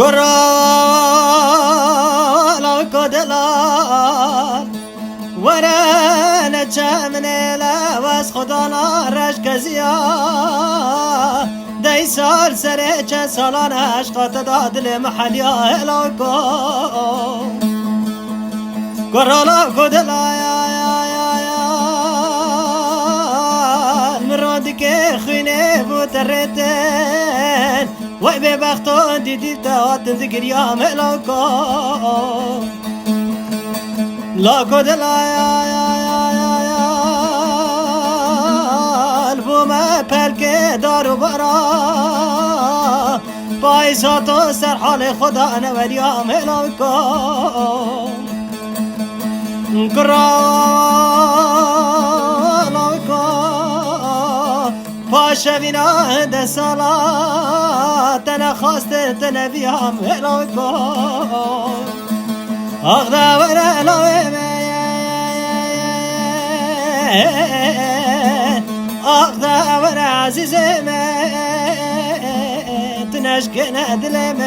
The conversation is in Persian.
قرال كدلال ورا من لواس خدانا رش كزيا داي سال سري چه سالان عشقات داد لمحليا هلاكو قرالا كدلا يا مرادك خيني بوترتين وي ببختو ديدي تاوات ذكر يا ملاكو لا كدلا يا البوما پلکه دارو برا بایساتو سر حال خدا نوریا ملاکو کرالاکو پاشوینا ده سالا تنه خواست تنویا ملاکو آخدا وره لاوه آخدا ور عزیزم تنشکن دلم